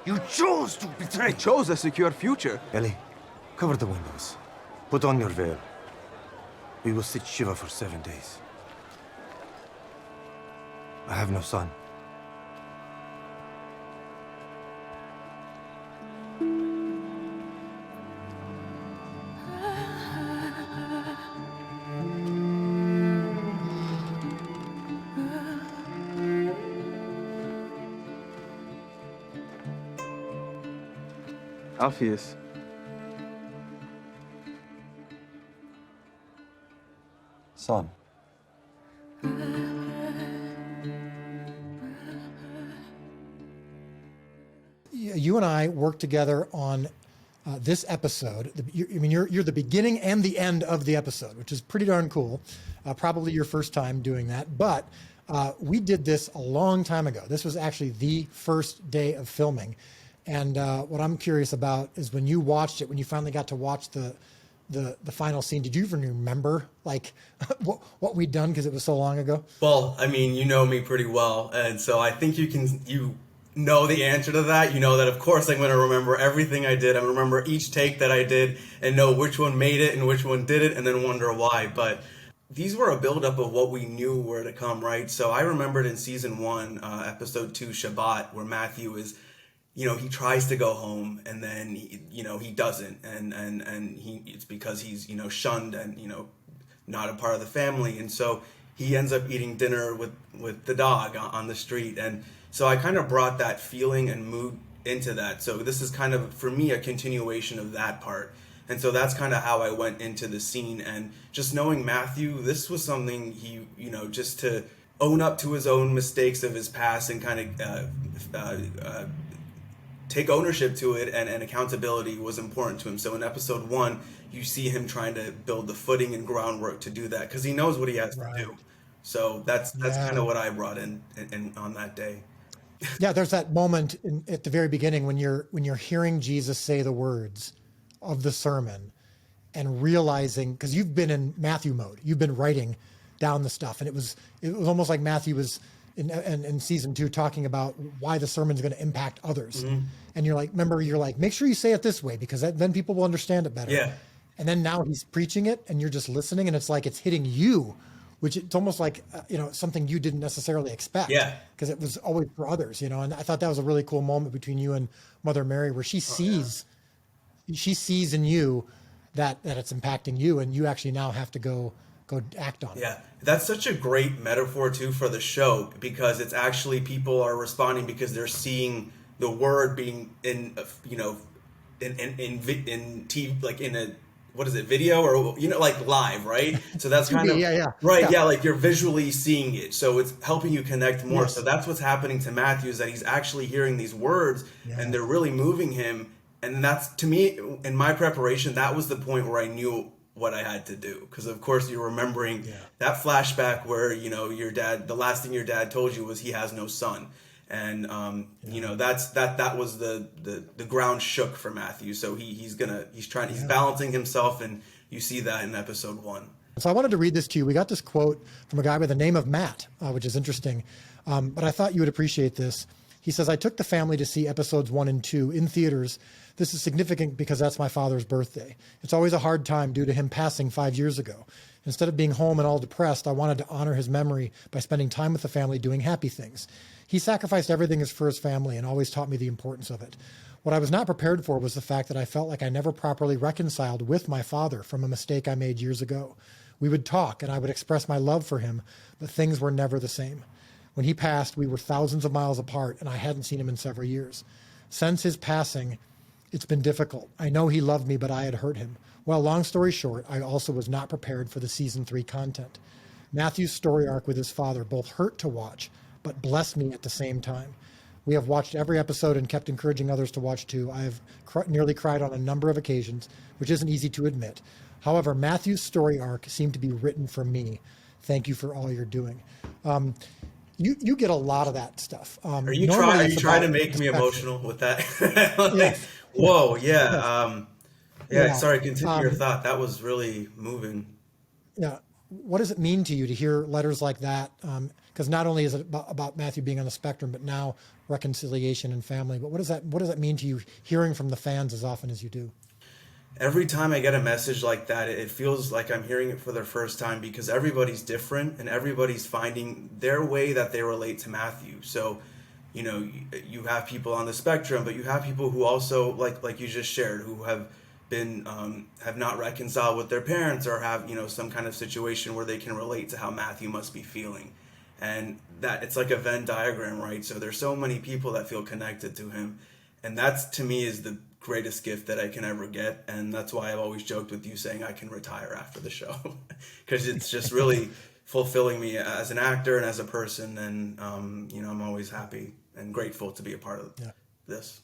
You chose to betray. I chose a secure future. Ellie, cover the windows. Put on your veil. We will sit Shiva for 7 days. I have no son. Alpheus. Son. You and I worked together on this episode. You're the beginning and the end of the episode, which is pretty darn cool. Probably your first time doing that, but we did this a long time ago. This was actually the first day of filming. And what I'm curious about is when you watched it, when you finally got to watch the final scene, did you even remember like what we'd done because it was so long ago? Well, I mean, you know me pretty well, and so I think you know the answer to that. You know that, of course, I'm going to remember everything I did. I'm going to remember each take that I did and know which one made it and which one didn't, and then wonder why. But these were a buildup of what we knew were to come, right? So I remembered in season 1, episode 2, Shabbat, where Matthew is, he tries to go home and then he doesn't, and it's because he's shunned and not a part of the family, and so he ends up eating dinner with the dog on the street. And so I kind of brought that feeling and mood into that. So this is kind of, for me, a continuation of that part. And so that's kind of how I went into the scene. And just knowing Matthew, this was something he, just to own up to his own mistakes of his past and kind of take ownership to it, and accountability was important to him. So in episode 1, you see him trying to build the footing and groundwork to do that because he knows what he has to do. So that's kind of what I brought in on that day. Yeah, there's that moment at the very beginning when you're hearing Jesus say the words of the sermon and realizing, because you've been in Matthew mode, you've been writing down the stuff, and it was almost like Matthew was in season 2 talking about why the sermon's going to impact others. Mm-hmm. And you're like, make sure you say it this way because then people will understand it better. Yeah. And then now he's preaching it and you're just listening, and it's like it's hitting you, which it's almost like something you didn't necessarily expect. Yeah. Because it was always for others, and I thought that was a really cool moment between you and Mother Mary where she sees in you that it's impacting you, and you actually now have to go act on it. Yeah, that's such a great metaphor too for the show, because it's actually people are responding because they're seeing the word being in TV, like in a, what is it, video, or like live, right? So that's kind of right. Yeah, like you're visually seeing it, so it's helping you connect more. Yes. So that's what's happening to Matthew, is that he's actually hearing these words and they're really moving him. And that's, to me, in my preparation, that was the point where I knew what I had to do, because of course you're remembering that flashback where your dad, the last thing your dad told you was he has no son, and that was the ground shook for Matthew. So he's balancing himself, and you see that in episode 1. So I wanted to read this to you. We got this quote from a guy by the name of Matt, which is interesting, but I thought you would appreciate this. He says, "I took the family to see episodes 1 and 2 in theaters. This is significant because that's my father's birthday. It's always a hard time due to him passing 5 years ago. Instead of being home and all depressed, I wanted to honor his memory by spending time with the family doing happy things. He sacrificed everything for his family and always taught me the importance of it. What I was not prepared for was the fact that I felt like I never properly reconciled with my father from a mistake I made years ago. We would talk and I would express my love for him, but things were never the same. When he passed, we were thousands of miles apart and I hadn't seen him in several years. Since his passing, it's been difficult. I know he loved me, but I had hurt him. Well, long story short, I also was not prepared for the season 3 content. Matthew's story arc with his father both hurt to watch, but blessed me at the same time. We have watched every episode and kept encouraging others to watch too. I have nearly cried on a number of occasions, which isn't easy to admit. However, Matthew's story arc seemed to be written for me. Thank you for all you're doing." You get a lot of that stuff. Are you trying to make me emotional with that? Whoa, yeah. Sorry, continue your thought. That was really moving. Yeah. What does it mean to you to hear letters like that? Because not only is it about Matthew being on the spectrum, but now reconciliation and family. But what does that mean to you, hearing from the fans as often as you do? Every time I get a message like that, it feels like I'm hearing it for the first time, because everybody's different and everybody's finding their way that they relate to Matthew. So, you know, you have people on the spectrum, but you have people who also, like you just shared, who have been have not reconciled with their parents, or have, you know, some kind of situation where they can relate to how Matthew must be feeling. And that it's like a Venn diagram, right? So there's so many people that feel connected to him, and that's, to me, is the greatest gift that I can ever get. And that's why I've always joked with you saying I can retire after the show, because it's just really fulfilling me as an actor and as a person. And you know, I'm always happy and grateful to be a part of this.